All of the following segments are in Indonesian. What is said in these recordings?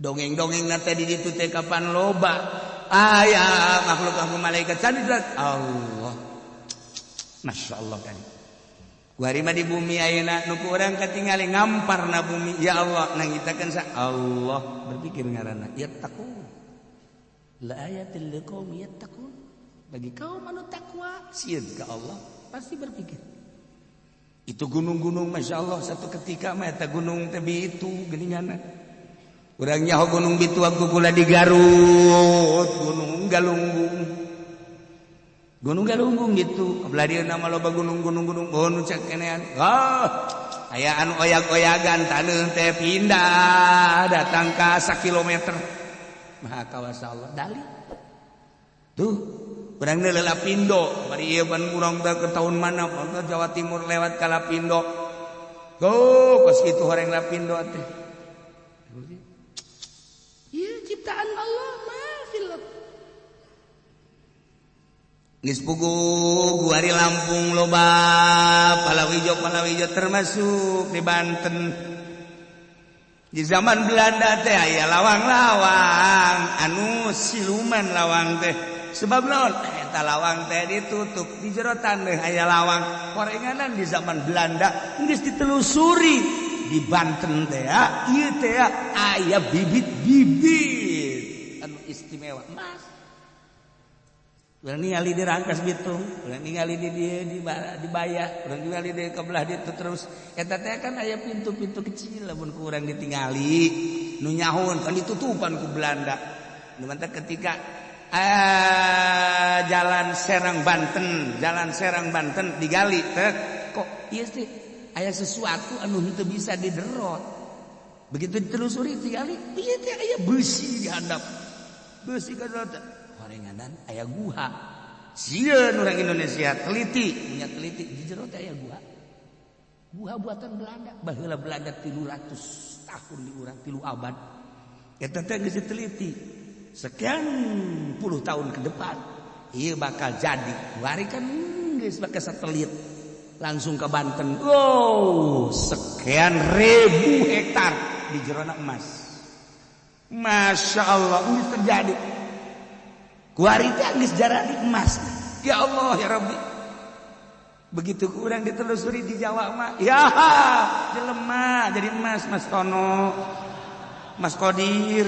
dongeng-dongeng nate di ditu teh kapan loba aya makhluk aku malaikat sadidrat Allah Masya Allah kan kuari mah di bumi ayeuna nu urang katingali ngamparna bumi ya Allah nangitakeun sa Allah berpikir ngaranna yattaqun la ayatil liqaumi yattaqun bagi kaum anu takwa sieun ka Allah pasti berpikir itu gunung-gunung Masya Allah satu ketika mah eta gunung teh bitu geuninganna urang nyaho gunung bitu aku kula di Garut gunung galunggung gitu belah dia nama loba gunung-gunung nu cek kenean aya anu oyag-oyagan taneuh teh pindah datang ka 1 kilometer maha kawasa Allah dali tuh urang deui Lapindo bari ieu ban urang teh ke tahun mana ke Jawa Timur lewat ka Lapindo kos kitu horeng Lapindo teh ieu ciptaan Allah maafil geus pugu guari Lampung loba palawijo termasuk di Banten di zaman Belanda teh aya lawang-lawang anu siluman lawang teh sebab naon eta lawang teh ditutup di jero tandeh aya lawang korenganan di zaman Belanda geus ditelusuri di Banten teh ieu teh aya bibit-bibit anu istimewa mas urang ningali di Rangkas Bitung urang ningali di Baya urang ningali di kebelah ditu terus eta teh kan aya pintu-pintu kecil lamun ku urang ditingali nu nyahun kan ditutupan ku Belanda nu mantep ketika jalan Serang Banten digali teh kok ieu teh aya sesuatu anu henteu bisa diderot begitu ditelusuri digali ieu teh aya besi di handap besi kadota horenganan aya guha sieun urang Indonesia teliti di jero teh aya guha buatan Belanda baheula Belanda 300 tahun di urang 3 abad eta teh geus diteliti sekian puluh tahun ke depan ieu bakal jadi wari kan geus make satelit langsung ke Banten sekian ribu hektar di jerona emas Masya Allah ini terjadi kuari teh geus jarani emas ya Allah ya Rabbi begitu kurang ditelusuri di Jawa mah ya jelema jadi emas Mas Tono Mas Kodir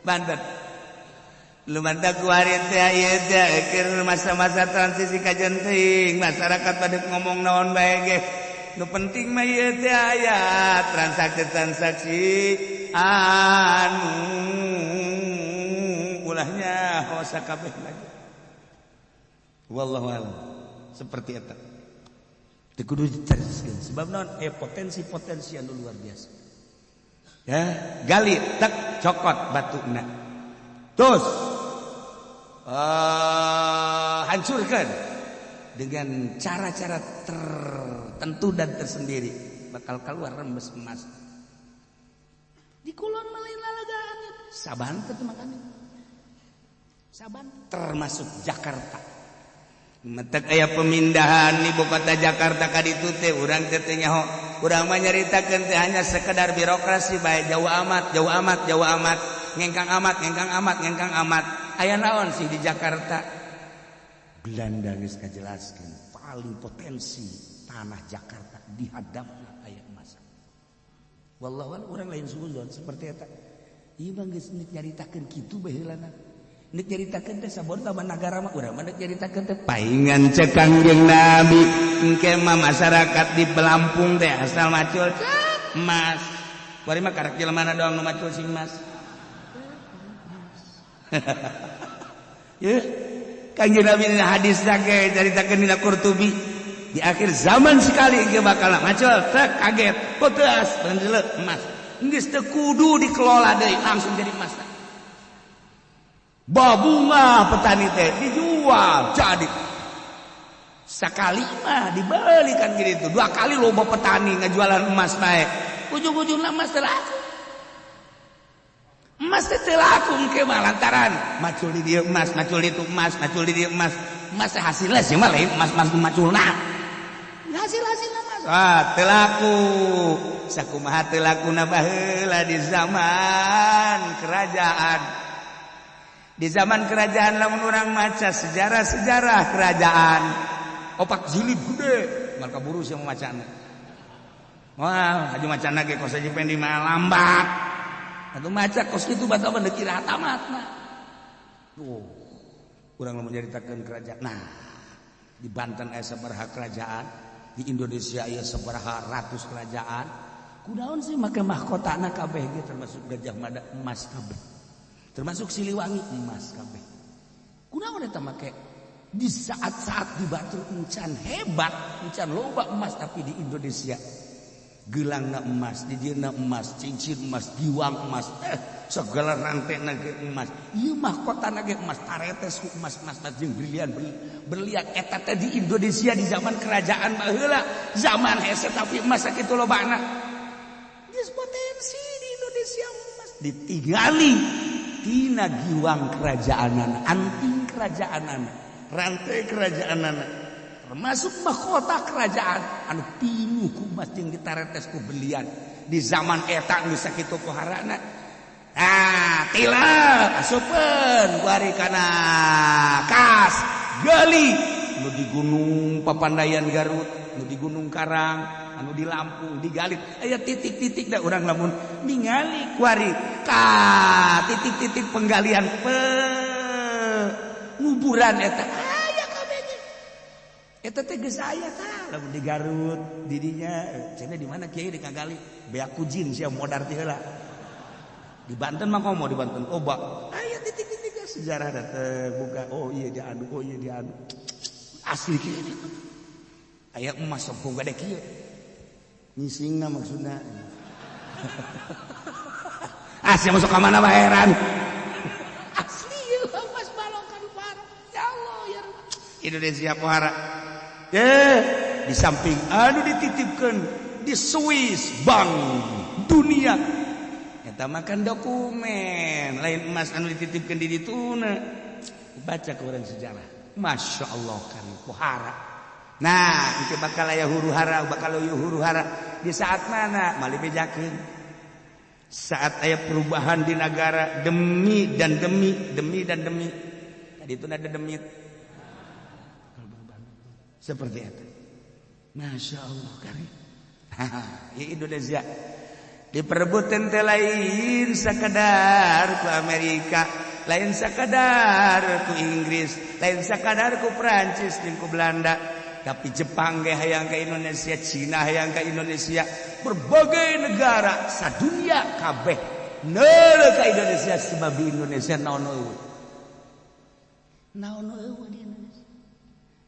Banten lu mantap kuari teh ieu teh keur masa-masa transisi kajenting masyarakat pada ngomong naon bae ge nu penting mah ieu teh aya transaksi anu ulahnya hosa kabeh lagi wallahu a'lam seperti eta teu kudu diteruskeun sebab naon potensi anu luar biasa ya gali tek cokot batuna terus hancurkan dengan cara-cara tertentu dan tersendiri bakal keluar rembes emas di kulon malain lalagaan saban teh makanya saban termasuk Jakarta metek aya pemindahan ibu kota Jakarta ka ditu teh urang teh nyaho urang mah nyaritakeun teh hanya sekedar birokrasi bae jauh amat ngengkang amat aya naon sih di Jakarta Belanda geus kajelaskeun paling potensi tanah Jakarta di hadapna aya emas wallahu urang lain suzon seperti eta ieu mah geus nyaritakeun kitu baheulana nek nyaritakeun teh sabon taman nagara mah urang mah nek nyaritakeun teh paingan cek Kangjeng Nabi engke mah masyarakat di Lampung teh asal macul emas bari mah karek jelema doang nu macul sing emas ya Kangjeng Nabi dina hadis ge caritakeun dina Qurtubi di akhir zaman sekali ge bakal macul teu kaget puteus beundeuleu emas geus teu kudu dikelola deui langsung jadi emas babunga petani teh dijual jadi sekali mah dibalikan gitu 2 kali loba petani ngajualan emas bae ujung-ujungna emas teh laku emas teh laku engke mah lantaran macul di dieu emas macul di dieu emas emas teh hasilna sih mah lain emas maculna hasil-hasilna emas telaku sakumaha telakuna baheula di zaman kerajaan. Di zaman kerajaan lamun urang maca sejarah-sejarah kerajaan opak jilid gede mal kaburu sia macana. Wah, aju macana ge kos aja pengen di lambat. Atuh maca kos kitu bata mah dikira tamatna. Tuh. Urang lamun nyaritakeun kerajaan. Nah, di Banten aya sabaraha kerajaan, di Indonesia aya sabaraha ratus kerajaan. Kunaon sih make mahkotana kabeh ge termasuk Gajah Mada emas kabeh. Termasuk Siliwangi emas kabeh. Kunaon eta make di saat-saat di Batu encan hebat, encan loba emas tapi di Indonesia gelangna emas, di dieuna emas, cincin emas, giwang emas, segala rantena ge emas. Ieu mahkotana ge emas, taretes ku emas-emas jeung brilian berlian eta teh di Indonesia di zaman kerajaan baheula. Zaman hese tapi emas sakitu lobana. Geus potensi di Indonesia emas ditinggali tina giwang kerajaanana, anting kerajaanana, rantai kerajaanana. Termasuk mahkota kerajaan anu pinuh ku emas jeung ditaretes ku berlian di zaman eta geus sakitu poharana. Nah, tila asupeun kuari kana kas gali nu di Gunung Papandayan Garut, nu di Gunung Karang, anu di Lampung, di Galit aya titik-titik da urang lamun ningali kuari ka titik-titik penggalian penguburan eta. Eta teh geus aya tah lamun di Garut didinya cenah di mana kiai di kagali beak kujin sia modar teh heula. Di Banten mah komo di Banten oba aya titik-titik sejarah da teh buka oh iya di anu oh iya di anu asli kieu aya emas sempung gede kieu nyisingna maksudna. Asli masuk ka mana bae heran. Asli ieu emas balokan parah. Ya Allah ya Indonesia pohara. Di samping anu dititipkan di Swiss Bank Dunia eta makan dokumen lain emas anu dititipkan di dituna baca ke urang sejarah Masya Allah kari pohara. Nah itu bakal aya huru-hara bakal aya huru-hara di saat mana mali bejakeun saat aya perubahan di negara demi dan demi tadi itu ada demit seperti itu. Masya Allah kari. Ya Indonesia diperebutan teh lain sakadar ku Amerika, lain sakadar ku Inggris, lain sakadar ku Prancis jeung ku Belanda, tapi Jepang ge hayang ka Indonesia, Cina hayang ka Indonesia, berbagai negara sadunia kabeh neuleuh ka Indonesia sebab di Indonesia naon eueuh. Naon eueuh di Indonesia.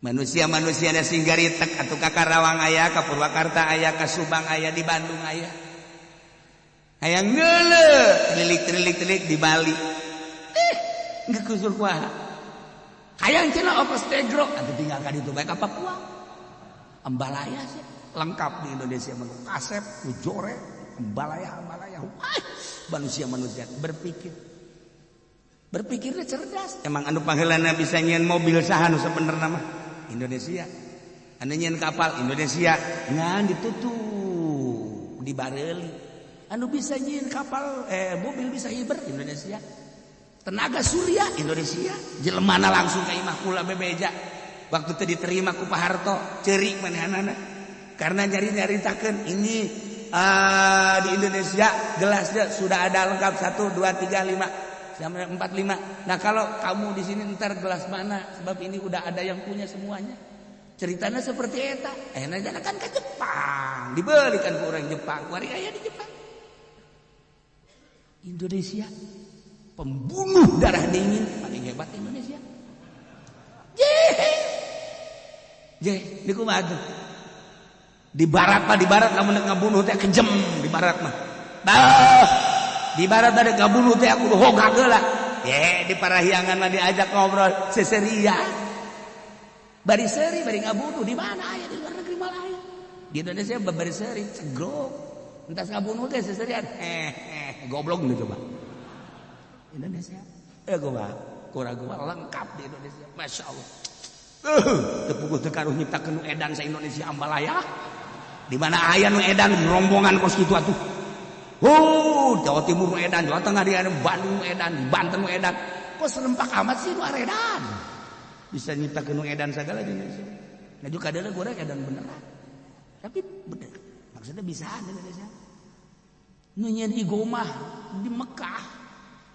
Manusia-manusia ada singgaritek atau ka Karawang aya, ka Purwakarta aya, ka Subang aya, di Bandung aya. Hayang ngeuleuh trilik-trilik di Bali. Geus kusur kuaha. Hayang cenah Opus Tegro atuh tinggal ka ditu bae ka Papua. Ambalaya sih lengkap di Indonesia mah kasep, ku jore, ambalaya. Wah, manusia-manusia berpikirnya cerdas. Emang anu pangheulana bisa nyeun mobil saha nu sabenerna mah Indonesia. Anu nyeun kapal Indonesia. Ngan ditutup di Bareuli. Anu bisa nyeun kapal mobil bisa hiber Indonesia. Tenaga surya Indonesia. Jelemana langsung ka imah kula bebeja. Waktu teu diterima ku Pak Harto, ceurik manehanana. Karena nyari-nyaritakeun ini di Indonesia gelasnya sudah ada lengkap 1 2 3 5 sampai 4 5. Nah kalau kamu di sini ntar gelas mana? Sebab ini udah ada yang punya semuanya. Ceritanya seperti eta. Enak kan ke Jepang, dibelikan ke orang Jepang. Kuari aya di Jepang. Indonesia pembunuh darah dingin paling hebat Indonesia. Di kumaha tuh? Di barat lamun ngabunuh teh kejem di barat mah. Di barat ada ngabunuh teh aku hogak heula. Di parahiangan mah diajak ngobrol seseria. Bari seuri bari ngabunuh di mana aya di luar negeri malah aya. Di Indonesia bari seuri cegrok. Entas ngabunuh teh seserian. Goblok gitu coba. Indonesia. Gua lengkap di Indonesia. Masya Allah. Tepuguh teu karuh nyiptakeun edan sa Indonesia ambalaya. Di mana aya nu edan rombongan kos kitu atuh. Jawa Timur nu edan, Jawa Tengah di Bandung nu edan, di Banten nu edan. Kok serempak amat sih nu edan. Bisa nyiptakeun nu edan sagala di Indonesia. Nah juga adalah goreng edan beneran. Tapi bener. Maksudnya bisa di Indonesia. Nu nyeun igomah di Mekah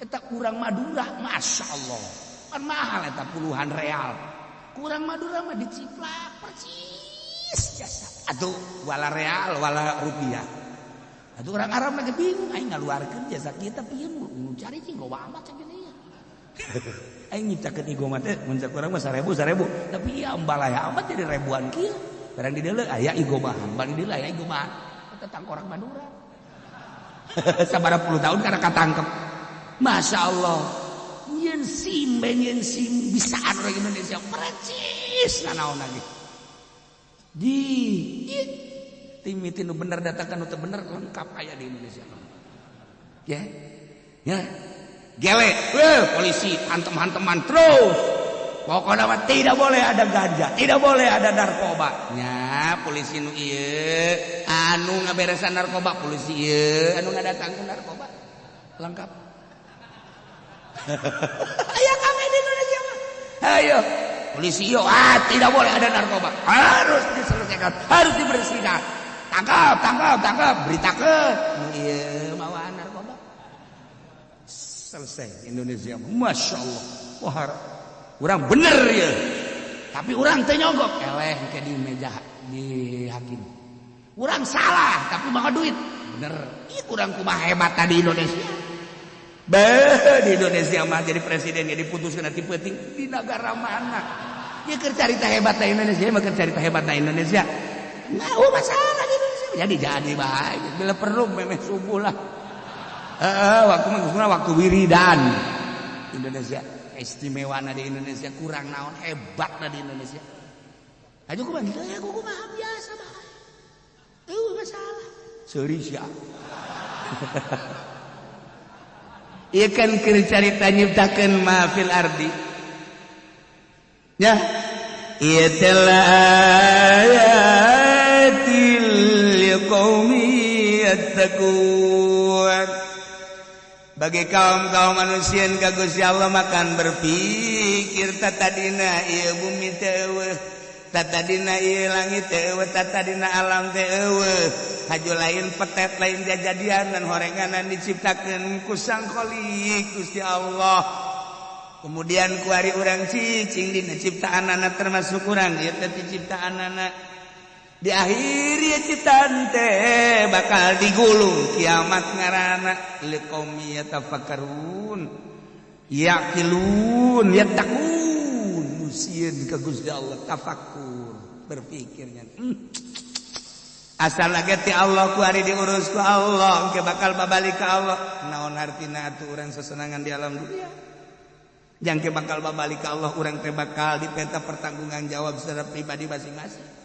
eta urang Madura, Masya Allah. Kan mahal eta puluhan real. Kurang Madura mah diciplak persis jasa. Atuh wala real wala rupiah. Atuh orang Arab lagi bingung aing ngaluarkeun jasa kita pieu nu cari cinggowa amat cek gini ya. Aing nyiptakeun igomah teh mun sakurang mah 1000 tapi ieu ambalaya amat jadi ribuan kieu. Barang di dieu aya igomahan, barang di dieu aya igomahan. Eta tangkorak Madura. Sabaraha puluh tahun karena katangkep. Masya Allah. Nyen sim bisaan orang Indonesia percis nanaon lagi. Timiti nu bener datangkan nu teu bener lengkap aya di Indonesia. Ya. Gele, polisi hantem-hanteman terus. Pokoknya mah tidak boleh ada ganja, tidak boleh ada narkoba. Nya polisi nu ieu anu ngaberesan narkoba, polisi ieu anu ngadatangkeun narkoba. Lengkap. Ayo kami di Indonesia mah. Ayo polisi yo tidak boleh ada narkoba. Harus diselesaikan, harus dibersihkan. Tangkap, beritakeun. Ieu mawaan narkoba. Selesai Indonesia. Masya Allah. Wah, urang bener ya. Tapi urang teu nyogok eleh ke di meja di hakim. Urang salah tapi maka duit. Bener. Ieu urang kumaha hebat di Indonesia. Di Indonesia mah jadi presiden jadi putuskeun ti penting di negara mana. Ieu keur carita hebat di Indonesia, mah keur carita hebat di Indonesia. Nah, masalah di Indonesia. Jadi bae. Bila perlu memeh subuh lah. Waktu wiridan Indonesia. Istimewana di Indonesia kurang naon hebatna di Indonesia. Aja ku bagi aku kumaha biasa bae. Masalah. Seuri sia. Ieu kan keur carita nyiptakeun mahfil ardi. Ya. Ieu telah ayatil liqaumi yattaqun. Bagi kaum-kaum manusia ka Gusti Allah makan berpikir tatadina ieu bumi teu eueuh, tatadina ieu langit teu eueuh, tatadina alam teu eueuh. Haju lain petet lain jajadian dan horenganan diciptakeun ku Sang Khaliq Gusti Allah. Kemudian ku ari urang cicing dina ciptaanana termasuk urang ieu teh ciptaanana. Di akhir ieu ciptaan teh bakal digulung kiamat ngaranna liqaumi yatafakkarun yaqilun yattaqun musieun ka Gusti Allah tafakkur berpikirnya. Asal lagi ti Allah ku ari diurus ku Allah engke bakal babalik ka Allah. Naon artina atuh urang sesenangan di alam dunia. Jangke bakal babalik ka Allah urang teh bakal dipenta pertanggungan jawab secara pribadi masing-masing.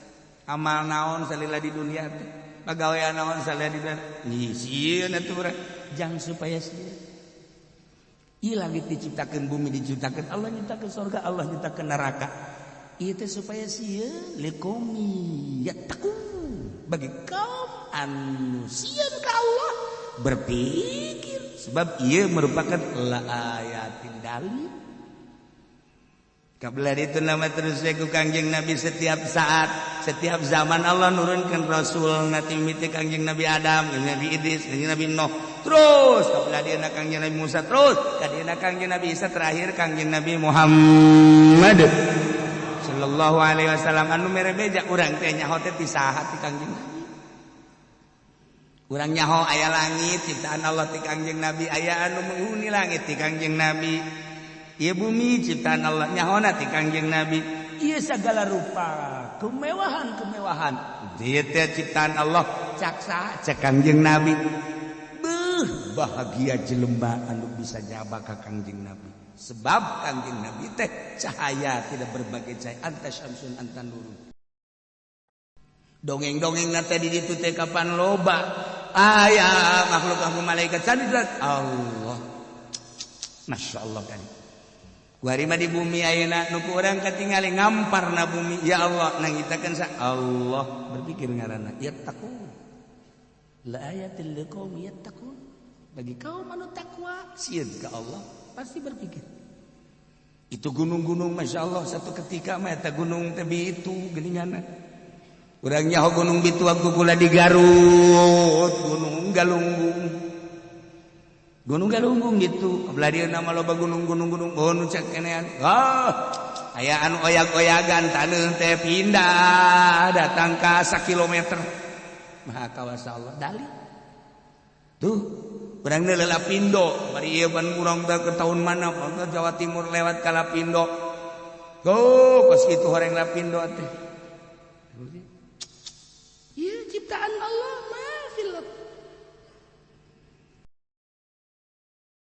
Amal naon salila di dunia teh. Pagawean naon salila di dunia. Nyisieun atuh urang jang supaya sieun. Ieu langit diciptakeun bumi diciptakeun Allah nyiptakeun surga Allah nyiptakeun neraka. Ieu teh supaya sieun liqaumi yattaqun. Bagi kaum anu sieun ka Allah berpikir sebab ieu merupakan la ayatin dalil. Kabla itu nama terus ku Kangjeng Nabi setiap saat, setiap zaman Allah nurunkan Rasul nanti mimiti Kangjeng Nabi Adam, Nabi Idris, Nabi Nuh. Terus kabla dia Kangjeng Nabi Musa terus, kadina Kangjeng Nabi Isa terakhir Kangjeng Nabi Muhammad sallallahu alaihi wasallam anu mere beja urang teh nyaho teh ti saha ti Kangjeng Nabi. Urang nyaho aya langit ciptaan Allah ti Kangjeng Nabi, aya anu menghuni langit ti Kangjeng Nabi. Ieu bumi ciptaan Allah nyahona ti Kangjeng Nabi. Ieu sagala rupa kemewahan. Ieu teh ciptaan Allah cak saha cak Kangjeng Nabi. Beuh bahagia jelema anu bisa nyaba ka Kangjeng Nabi. Sebab Kangjeng Nabi teh cahaya tidak berbagai cahaya anta syamsun anta nurun. Dongeng-dongeng teh di ditu teh kapan loba aya makhluk malaikat sadidrat Allah. Masya Allah kan. Warima di bumi ayeuna nu urang katingali ngamparna bumi ya Allah nangitakeun sa Allah berpikir ngaranna yattaqun la ayatil liqaumi yattaqun bagi kaum anu takwa sieun ka Allah pasti berpikir itu gunung-gunung Masya Allah satu ketika mah eta gunung teh bitu geuninganna urang nyaho gunung bitu aku kula di Garut gunung Galunggung gitu belah dia nama loba gunung-gunung nu cek kenean aya anu oyag-oyagan taneuh teh pindah datang ka 1 kilometer maha kawasa Allah dali tuh urang deui Lapindo bari ieu ban urang teh ke tahun mana Jawa Timur lewat ka Lapindo tuh pas kitu horeng Lapindo teh